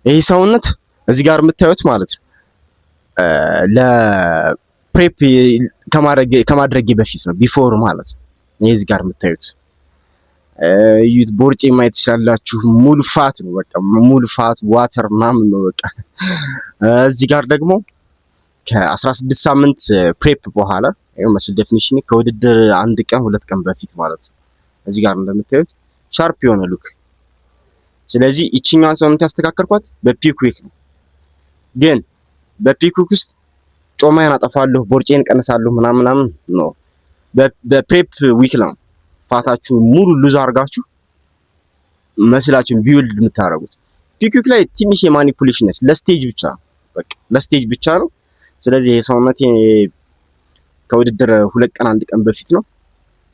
ይሄ ሰውነት እዚህ ጋር የምታዩት ማለት ነው ለፕሬፕ ከማድረጌ በፊት ነው፣ ቢፎር ማለት ነው። ይሄ እዚህ ጋር የምታዩት ዩት ቦርጬ ማየት ትችላላችሁ። ሙሉ ፋት ነው፣ በቃ ሙሉ ፋት ዋተር ምናምን ነው በቃ። እዚህ ጋር ደግሞ ከ16 ሳምንት ፕሬፕ በኋላ ይሄው መስል ዴፊኒሽን ከውድድር 1 ቀን 2 ቀን በፊት ማለት ነው። እዚህ ጋር እንደምታዩት ሻርፕ የሆነ ሉክ። ስለዚህ እቺኛዋን ሰውነት ያስተካከልኳት በፒክ ዊክ ነው። ግን በፒክ ዊክ ውስጥ ጮማዬን አጠፋለሁ፣ ቦርጬን ቀንሳለሁ ምናምን ነው። በፕሬፕ ዊክ ነው ፋታችሁ ሙሉ ሉዝ አድርጋችሁ መስላችሁን ቢውልድ የምታደርጉት። ፒክ ዊክ ላይ ትንሽ የማኒፑሌሽን ለስቴጅ ብቻ ነው፣ በቃ ለስቴጅ ብቻ ነው። ስለዚህ የሰውነቴ ከውድድር 2 ቀን 1 ቀን በፊት ነው።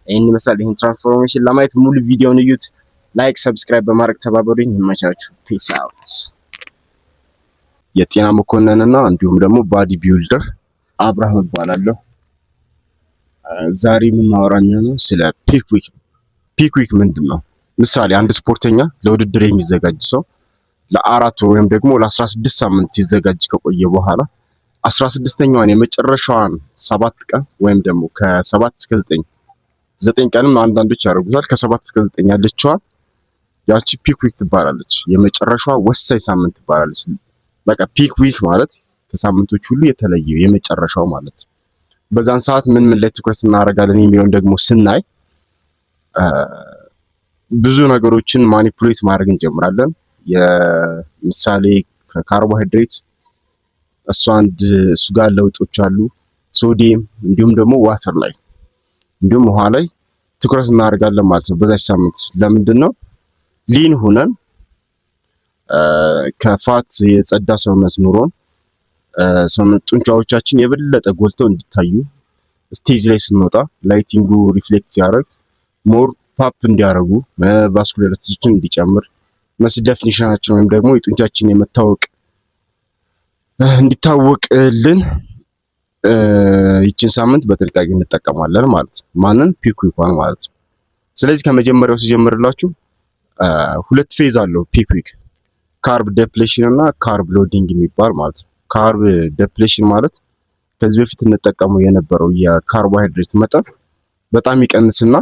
ይሄን ይመስላል። ይሄን ትራንስፎርሜሽን ለማየት ሙሉ ቪዲዮውን እዩት። ላይክ ሰብስክራይብ በማድረግ ተባበሩኝ። ይመቻችሁ። ፒስ አውት። የጤና መኮንንና እንዲሁም ደግሞ ባዲ ቢልደር አብርሃም እባላለሁ። ዛሬ የምናወራው ነው ስለ ፒክ ዊክ። ፒክ ዊክ ምንድን ነው? ምሳሌ አንድ ስፖርተኛ ለውድድር የሚዘጋጅ ሰው ለ4 ወር ወይም ደግሞ ለ16 ሳምንት ሲዘጋጅ ከቆየ በኋላ 16ኛዋን የመጨረሻዋን 7 ቀን ወይም ደግሞ ከ7 እስከ 9 ቀንም አንዳንዶች ያደርጉታል። ከ7 እስከ 9 ያለችዋ ያቺ ፒክ ዊክ ትባላለች። የመጨረሻዋ ወሳኝ ሳምንት ትባላለች። በቃ ፒክ ዊክ ማለት ከሳምንቶች ሁሉ የተለየ የመጨረሻው ማለት። በዛን ሰዓት ምን ላይ ትኩረት እናደርጋለን የሚለውን ደግሞ ስናይ ብዙ ነገሮችን ማኒፑሌት ማድረግ እንጀምራለን። የምሳሌ ከካርቦሃይድሬት እሱ ጋር ለውጦች አሉ። ሶዲየም እንዲሁም ደግሞ ዋተር ላይ እንዲሁም ውሃ ላይ ትኩረት እናደርጋለን ማለት ነው በዛች ሳምንት። ለምንድን ነው ሊን ሆነን ከፋት የጸዳ ሰውነት ኑሮን ሰውነት ጡንቻዎቻችን የበለጠ ጎልተው እንዲታዩ ስቴጅ ላይ ስንወጣ ላይቲንጉ ሪፍሌክት ሲያደርግ ሞር ፓፕ እንዲያደርጉ ቫስኩላሪቲችን እንዲጨምር መስል ዴፊኒሽናችን ወይም ደግሞ የጡንቻችን የመታወቅ እንዲታወቅልን ይችን ሳምንት በጥንቃቄ እንጠቀማለን ማለት ነው። ማንን? ፒክ ዊክዋን ማለት ነው። ስለዚህ ከመጀመሪያው ሲጀምርላችሁ 2 ፌዝ አለው ፒክ ዊክ፣ ካርብ ዴፕሌሽን እና ካርብ ሎዲንግ የሚባል ማለት ነው። ካርብ ዴፕሌሽን ማለት ከዚህ በፊት እንጠቀመው የነበረው የካርቦሃይድሬት መጠን በጣም ይቀንስና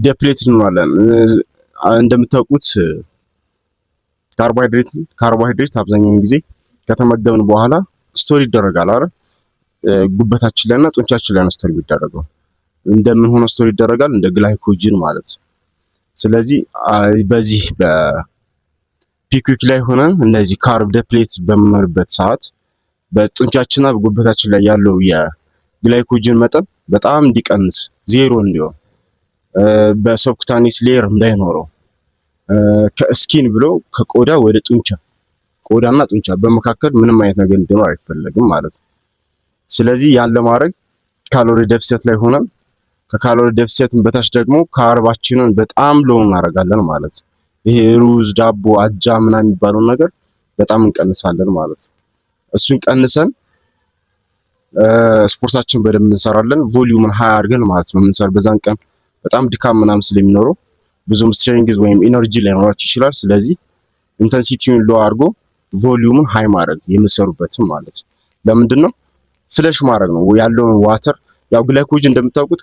ዴፕሌት እንሆናለን። እንደምታውቁት ካርቦሃይድሬት አብዛኛውን ጊዜ ከተመገብን በኋላ ስቶር ይደረጋል አይደል? ጉበታችን ላይ እና ጡንቻችን ላይ ነው ስቶር የሚደረገው። እንደምን ሆኖ ስቶር ይደረጋል? እንደ ግላይኮጅን ማለት። ስለዚህ በዚህ በፒክ ዊክ ላይ ሆነን እነዚህ ካርብ ዴፕሌት በምንሆንበት ሰዓት በጡንቻችንና በጉበታችን ላይ ያለው የግላይኮጅን መጠን በጣም እንዲቀንስ፣ ዜሮ እንዲሆን፣ በሰብኩታኒስ ሌየር እንዳይኖረው ከስኪን ብሎ ከቆዳ ወደ ጡንቻ፣ ቆዳና ጡንቻ በመካከል ምንም አይነት ነገር እንዲኖር አይፈለግም ማለት ነው። ስለዚህ ያን ለማድረግ ካሎሪ ዴፊሲት ላይ ሆነን ከካሎሪ ዴፊሲት በታች ደግሞ ካርባችንን በጣም ሎ እናደርጋለን ማለት ነው። ይሄ ሩዝ፣ ዳቦ፣ አጃ ምናምን የሚባለውን ነገር በጣም እንቀንሳለን ማለት ነው። እሱን ቀንሰን ስፖርታችን በደንብ እንሰራለን። ቮሊዩምን ሃይ አድርገን ማለት ነው የምንሰራ። በዛን ቀን በጣም ድካም ምናምን ስለሚኖረው ብዙም ስትሬንግዝ ወይም ኢነርጂ ላይኖራችሁ ይችላል። ስለዚህ ኢንተንሲቲውን ሎ አድርጎ ቮሊዩምን ሃይ ማድረግ የምትሰሩበትም ማለት ነው። ለምንድን ነው? ፍለሽ ማድረግ ነው ያለውን ዋተር። ያው ግላይኮጅን እንደምታውቁት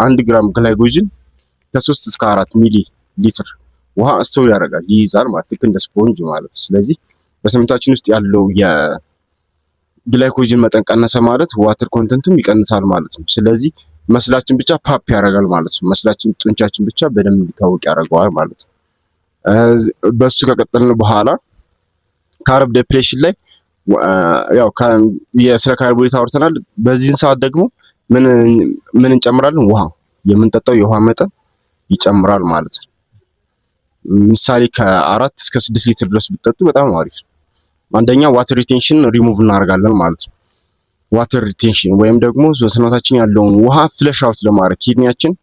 አንድ ግራም ግላይኮጅን ከ3 እስከ 4 ሚሊ ሊትር ውሃ ስቶር ያደርጋል፣ ይይዛል ማለት ልክ እንደ ስፖንጅ ማለት። ስለዚህ በሰውነታችን ውስጥ ያለው የግላይኮጅን መጠን ቀነሰ ማለት ዋተር ኮንተንቱም ይቀንሳል ማለት ነው። ስለዚህ መስላችን ብቻ ፓፕ ያደርጋል ማለት ነው። መስላችን ጡንቻችን ብቻ በደንብ እንዲታወቅ ያደርገዋል ማለት ነው። በሱ ከቀጠልን በኋላ ካርብ ዴፕሌሽን ላይ ያው ስለ ካርቦሃይድሬት አውርተናል። በዚህን ሰዓት ደግሞ ምን እንጨምራለን? ውሃ፣ የምንጠጣው የውሃ መጠን ይጨምራል ማለት ነው። ምሳሌ ከ4 እስከ 6 ሊትር ድረስ ብትጠጡ በጣም አሪፍ። አንደኛ ዋተር ሪቴንሽን ሪሙቭ እናደርጋለን ማለት ነው። ዋተር ሪቴንሽን ወይም ደግሞ በሰውነታችን ያለውን ውሃ ፍለሽ አውት ለማድረግ ኪድኒያችን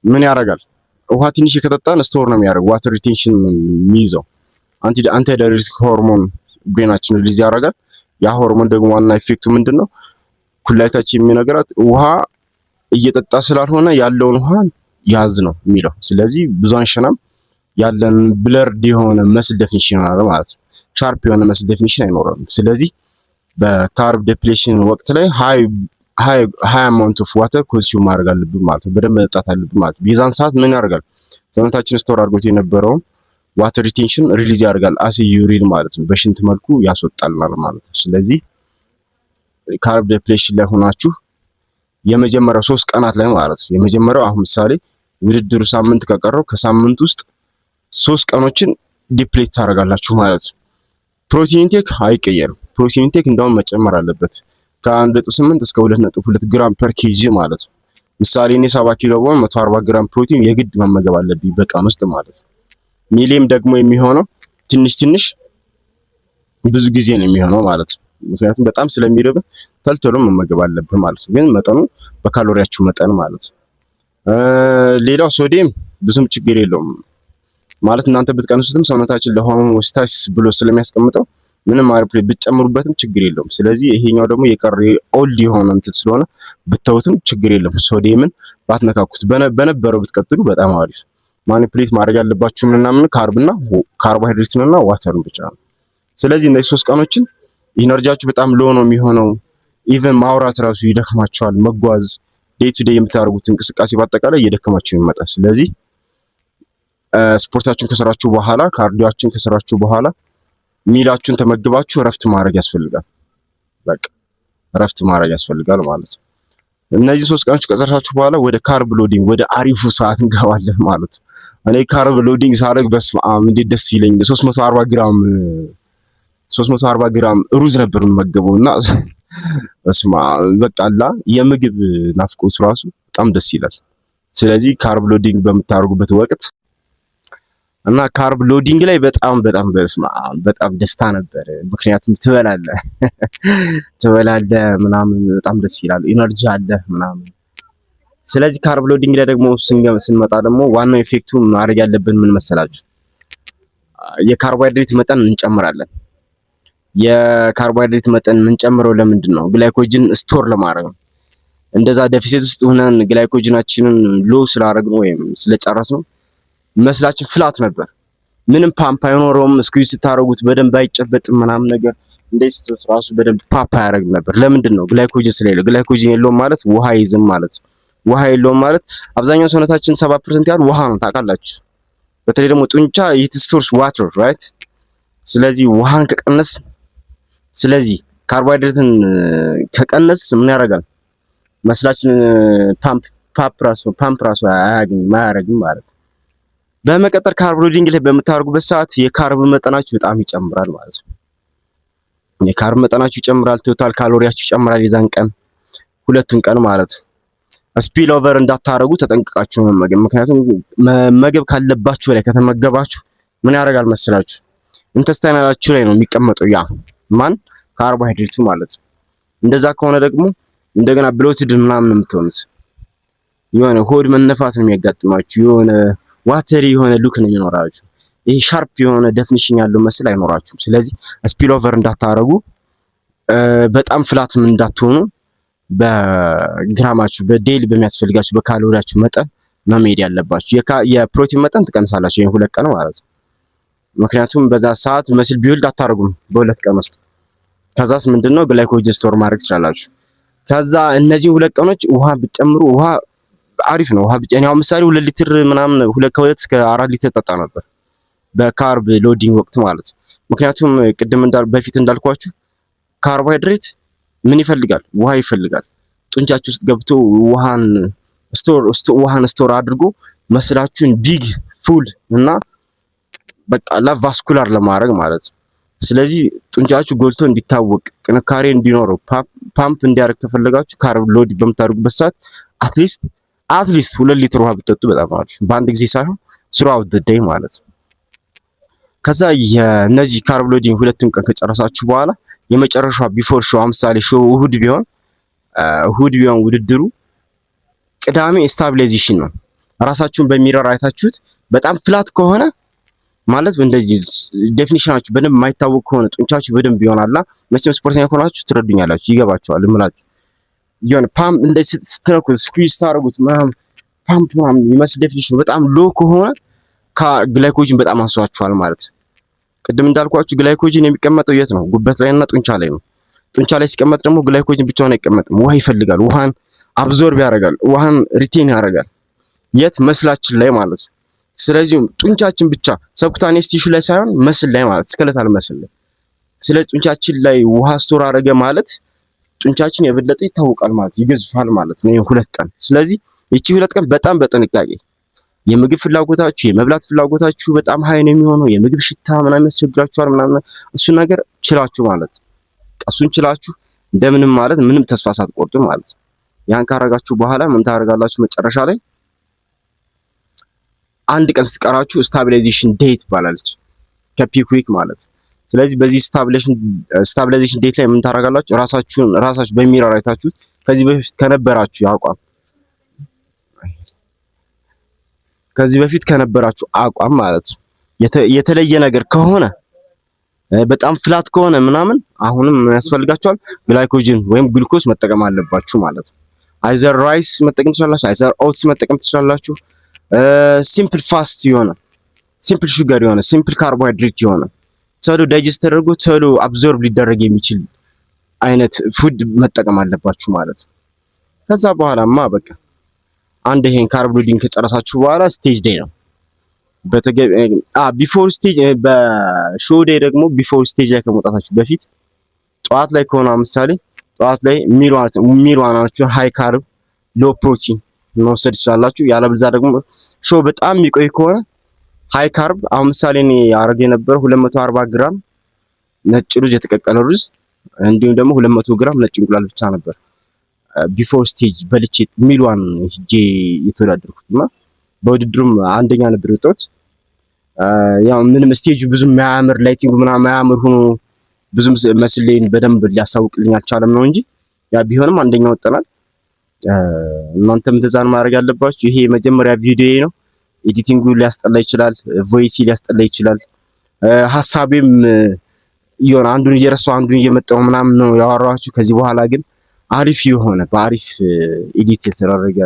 ምን ያደርጋል? ውሃ ትንሽ ከጠጣን ስቶር ነው የሚያደርገው። ዋተር ሪቴንሽን የሚይዘው አንቲ ዳይሬቲክ ሆርሞን ብሬናችን ሪሊዝ ያደርጋል። ያ ሆርሞን ደግሞ ዋና ኢፌክቱ ምንድነው? ኩላሊታችን የሚነግራት ውሃ እየጠጣ ስላልሆነ ያለውን ውሃ ያዝ ነው የሚለው። ስለዚህ ብዙ አንሸናም፣ ያለን ብለርድ የሆነ መስል ዴፊኒሽን ይሆናል ማለት ነው። ሻርፕ የሆነ መስል ዴፊኒሽን አይኖርም። ስለዚህ በካርብ ዴፕሌሽን ወቅት ላይ ሃይ አማውንት ኦፍ ዋተር ኮንሱም ማድረግ አለብን ማለት ነው። በደንብ መጠጣት አለብን ማለት ነው። የዛን ሰዓት ምን ያደርጋል? ሰውነታችን ስቶር አድርጎት የነበረውን ዋተር ሪቴንሽን ሪሊዝ ያደርጋል አስ ዩሪን ማለት ነው። በሽንት መልኩ ያስወጣልናል ማለት ነው። ስለዚህ ካርብ ዴፕሌሽን ላይ ሆናችሁ የመጀመሪያው 3 ቀናት ላይ ማለት ነው። የመጀመሪያው አሁን ምሳሌ ውድድሩ ሳምንት ከቀረው ከሳምንት ውስጥ 3 ቀኖችን ዲፕሌት ታደርጋላችሁ ማለት ነው። ፕሮቲን ኢንቴክ አይቀየርም። ፕሮቲን ኢንቴክ እንደውም መጨመር አለበት ከ1.8 እስከ 2.2 ግራም ፐር ኬጂ ማለት ነው። ምሳሌ እኔ 70 ኪሎ ብሆን 140 ግራም ፕሮቲን የግድ መመገብ አለብኝ በቀን ውስጥ ማለት ነው። ሚሊየም ደግሞ የሚሆነው ትንሽ ብዙ ጊዜ ነው የሚሆነው ማለት ነው። ምክንያቱም በጣም ስለሚርብ ተልተሎ መመገብ አለብህ ማለት ነው። ግን መጠኑ በካሎሪያችሁ መጠን ማለት ነው። ሌላው ሶዲየም ብዙም ችግር የለውም ማለት እናንተ ብትቀንሱትም ሰውነታችን ለሆሞስታሲስ ብሎ ስለሚያስቀምጠው ምንም አሪፍ ብትጨምሩበትም ችግር የለውም። ስለዚህ ይሄኛው ደግሞ የቀረ ኦልድ የሆነ እንትን ስለሆነ ብተውትም ችግር የለም። ሶዲየምን ባትነካኩት በነበረው ብትቀጥሉ በጣም አሪፍ። ማኒፕሌት ማድረግ ያለባችሁ ምናምን ካርብና ካርቦሃይድሬትንና ዋተርን ብቻ ነው። ስለዚህ እነዚህ 3 ቀኖችን ኢነርጂያችሁ በጣም ሎ ነው የሚሆነው። ኢቨን ማውራት ራሱ ይደክማችኋል። መጓዝ ዴይ ቱ ዴይ የምታደርጉት እንቅስቃሴ በአጠቃላይ እየደከማችሁ ይመጣል። ስለዚህ ስፖርታችሁን ከሰራችሁ በኋላ ካርዲዮአችሁን ከሰራችሁ በኋላ ሚላችሁን ተመግባችሁ እረፍት ማድረግ ያስፈልጋል። በቃ እረፍት ማድረግ ያስፈልጋል ማለት ነው። እነዚህ 3 ቀኖች ከጨረሳችሁ በኋላ ወደ ካርብ ሎዲንግ ወደ አሪፉ ሰዓት እንገባለን ማለት ነው። እኔ ካርብ ሎዲንግ ሳደርግ በስመ አብ እንዴት ደስ ይለኝ። 340 ግራም ሩዝ ነበር የምመገበው እና በስመ አብ በቃ የምግብ ናፍቆት ራሱ በጣም ደስ ይላል። ስለዚህ ካርብ ሎዲንግ በምታደርጉበት ወቅት እና ካርብ ሎዲንግ ላይ በጣም በጣም ደስታ ነበር። ምክንያቱም ትበላለህ ምናምን በጣም ደስ ይላል። ኢነርጂ አለ ምናምን። ስለዚህ ካርብ ሎዲንግ ላይ ደግሞ ስንመጣ ደግሞ ዋናው ኢፌክቱ ማድረግ ያለብን ምን መሰላችሁ? የካርቦሃይድሬት መጠን እንጨምራለን። የካርቦሃይድሬት መጠን የምንጨምረው ለምንድን ነው? ግላይኮጅን ስቶር ለማድረግ ነው። እንደዛ ዴፊሲት ውስጥ ሆነን ግላይኮጅናችንን ሎ ስላደረግን ወይም ስለጨረስነው መስላችን ፍላት ነበር። ምንም ፓምፕ አይኖረውም። ስኩዊዝ ስታረጉት በደንብ አይጨበጥም ምናምን ነገር እንደዚህ ራሱ በደንብ ፓምፕ አያደርግም ነበር። ለምንድን ነው? ግላይኮጅን ስለሌለው። ግላይኮጅን የለውም ማለት ውሃ ይዝም ማለት። ውሃ የለውም ማለት አብዛኛው ሰውነታችን 70% ያህል ውሃ ነው ታውቃላችሁ። በተለይ ደግሞ ጡንቻ it stores water right። ስለዚህ ውሃን ከቀነስ ስለዚህ ካርቦሃይድሬትን ከቀነስ ምን ያደርጋል? መስላችን ፓምፕ ራሱ አያደርግም ማለት ነው። በመቀጠል ካርብ ሎዲንግ ላይ በምታደርጉበት ሰዓት የካርብ መጠናችሁ በጣም ይጨምራል ማለት ነው። የካርብ መጠናችሁ ይጨምራል፣ ቶታል ካሎሪያችሁ ይጨምራል። የዛን ቀን ሁለቱን ቀን ማለት ነው። ስፒል ኦቨር እንዳታረጉ ተጠንቅቃችሁ መመገብ። ምክንያቱም መመገብ ካለባችሁ ላይ ከተመገባችሁ ምን ያደርጋል መሰላችሁ? ኢንተስታይናላችሁ ላይ ነው የሚቀመጠው ያ ካርቦሃይድሬቱ ማለት ነው። እንደዛ ከሆነ ደግሞ እንደገና ብሎትድ ምናምን የምትሆኑት የሆነ ሆድ መነፋት ነው የሚያጋጥማችሁ። የሆነ ዋተሪ የሆነ ሉክ ነው የሚኖራችሁ። ይሄ ሻርፕ የሆነ ዴፊኒሽን ያለው መስል አይኖራችሁም። ስለዚህ ስፒል ኦቨር እንዳታረጉ፣ በጣም ፍላትም እንዳትሆኑ በግራማችሁ በዴይሊ በሚያስፈልጋችሁ በካሎሪያችሁ መጠን ነው መሄድ ያለባችሁ። የፕሮቲን መጠን ትቀንሳላችሁ ይሄን 2 ቀን ማለት ነው። ምክንያቱም በዛ ሰዓት መስል ቢውልድ አታረጉም በ2 ቀን ውስጥ። ከዛስ ምንድነው ግላይኮጅን ስቶር ማድረግ ትችላላችሁ። ከዛ እነዚህ 2 ቀኖች ውሃ ብትጨምሩ ውሃ አሪፍ ነው። ውሃ ብቻ ምሳሌ 2 ሊትር ምናምን 2 እስከ 4 ሊትር ጠጣ ነበር በካርብ ሎዲንግ ወቅት ማለት ነው። ምክንያቱም ቅድም በፊት እንዳልኳችሁ ካርቦሃይድሬት ምን ይፈልጋል? ውሃ ይፈልጋል። ጡንቻችሁ ውስጥ ገብቶ ውሃን ስቶር አድርጎ መስላችሁን ቢግ ፉል እና በቃ ቫስኩላር ለማድረግ ማለት ነው። ስለዚህ ጡንቻችሁ ጎልቶ እንዲታወቅ ጥንካሬ እንዲኖረው ፓምፕ እንዲያደርግ ከፈለጋችሁ ካርብ ሎድ በምታደርጉበት ሰዓት አትሊስት 2 ሊትር ውሃ ብትጠጡ በጣም አሪፍ። በአንድ ጊዜ ሳይሆን throughout the day ማለት ነው። ከዛ የነዚህ ካርብ ሎዲንግ 2ቱን ቀን ከጨረሳችሁ በኋላ የመጨረሻ ቢፎር ሾው ምሳሌ ሾው እሁድ ቢሆን ውድድሩ ቅዳሜ ስታቢላይዜሽን ነው። ራሳችሁን በሚረር አይታችሁት በጣም ፍላት ከሆነ ማለት እንደዚህ ዴፊኒሽናችሁ በደንብ የማይታወቅ ከሆነ ጡንቻችሁ በደንብ ይሆናላ። መቼም ስፖርተኛ ከሆናችሁ ትረዱኛላችሁ፣ ይገባችኋል እምላችሁ። የሆነ ፓምፕ እንደዚህ ስትነኩት ስኩዊዝ ታደርጉት ፓምፕ ይመስል ዴፊኒሽኑ በጣም ሎ ከሆነ ግላይኮጅን በጣም አንሷችኋል ማለት። ቅድም እንዳልኳችሁ ግላይኮጅን የሚቀመጠው የት ነው? ጉበት ላይ እና ጡንቻ ላይ ነው። ጡንቻ ላይ ሲቀመጥ ደግሞ ግላይኮጅን ብቻውን አይቀመጥም። ውሃ ይፈልጋል። ውሃን አብዞርብ ያደርጋል። ውሃን ሪቴን ያደርጋል። የት? መስላችን ላይ ማለት ነው። ስለዚህ ጡንቻችን ብቻ ሰብኩታኔስ ቲሹ ላይ ሳይሆን መስል ላይ ማለት ስኬለታል መስል ላይ። ስለዚህ ጡንቻችን ላይ ውሃ ስቶር አደረገ ማለት ጡንቻችን የበለጠ ይታወቃል ማለት ይገዝፋል ማለት ነው። 2 ቀን። ስለዚህ እቺ 2 ቀን በጣም በጥንቃቄ የምግብ ፍላጎታችሁ የመብላት ፍላጎታችሁ በጣም ሀይ ነው የሚሆነው። የምግብ ሽታ ምናምን ያስቸግራችኋል ምናምን እሱ ነገር ችላችሁ ማለት እሱን ችላችሁ እንደምንም ማለት ምንም ተስፋ ሳትቆርጡ ማለት ያን ካረጋችሁ በኋላ ምን ታደርጋላችሁ? መጨረሻ ላይ አንድ ቀን ስትቀራችሁ ስታቢላይዜሽን ዴት ትባላለች ከፒክ ዊክ ማለት። ስለዚህ በዚህ ስታቢላይዜሽን ዴት ላይ ምን ታደርጋላችሁ? ራሳችሁ በሚረር አይታችሁ ከዚህ በፊት ከነበራችሁ አቋም ማለት የተለየ ነገር ከሆነ በጣም ፍላት ከሆነ ምናምን አሁንም ያስፈልጋችኋል ግላይኮጅን ወይም ግሉኮስ መጠቀም አለባችሁ ማለት ነው። አይዘር ራይስ መጠቀም ትችላላችሁ፣ አይዘር ኦትስ መጠቀም ትችላላችሁ። ሲምፕል ፋስት የሆነ ሲምፕል ሹገር የሆነ ሲምፕል ካርቦሃይድሬት የሆነ ቶሎ ዳይጀስት ተደርጎ ቶሎ አብዞርብ ሊደረግ የሚችል አይነት ፉድ መጠቀም አለባችሁ ማለት ነው። ከዛ በኋላማ በቃ አንድ ይሄን ካርብ ሎዲንግ ከጨረሳችሁ በኋላ ስቴጅ ዴይ ነው። ቢፎር ስቴጅ በሾው ዴይ ደግሞ ቢፎር ስቴጅ ላይ ከመውጣታችሁ በፊት ጠዋት ላይ ከሆነ ምሳሌ ጠዋት ላይ ሚልዋናችሁን ሃይ ካርብ ሎ ፕሮቲን መውሰድ ትችላላችሁ። ያለበዛ ደግሞ ሾው በጣም የሚቆይ ከሆነ ሃይ ካርብ አሁን ምሳሌ እኔ አረግ የነበረው 240 ግራም ነጭ ሩዝ የተቀቀለ ሩዝ እንዲሁም ደግሞ 200 ግራም ነጭ እንቁላል ብቻ ነበር ቢፎር ስቴጅ በልቼ ሚልዋን ሄጄ የተወዳደርኩትና በውድድሩም አንደኛ ነበር የወጣሁት። ያው ምንም ስቴጁ ብዙ ማያምር ላይቲንግ ምናምን ማያምር ሆኖ ብዙም መስሌን በደንብ ሊያሳውቅልኝ አልቻለም ነው እንጂ ያ ቢሆንም አንደኛ ወጣናል። እናንተም እንደዛን ማድረግ ያለባችሁ። ይሄ የመጀመሪያ ቪዲዮ ነው። ኤዲቲንጉ ሊያስጠላ ይችላል፣ ቮይስ ሊያስጠላ ይችላል። ሐሳቤም ይሆን አንዱን እየረሳው አንዱን እየመጣው ምናምን ነው ያወራኋችሁ። ከዚህ በኋላ ግን አሪፍ የሆነ በአሪፍ ኤዲት የተደረገ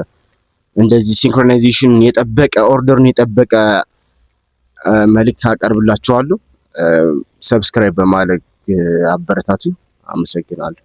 እንደዚህ ሲንክሮናይዜሽን የጠበቀ ኦርደርን የጠበቀ መልእክት አቀርብላችኋለሁ። ሰብስክራይብ በማድረግ አበረታቱ። አመሰግናለሁ።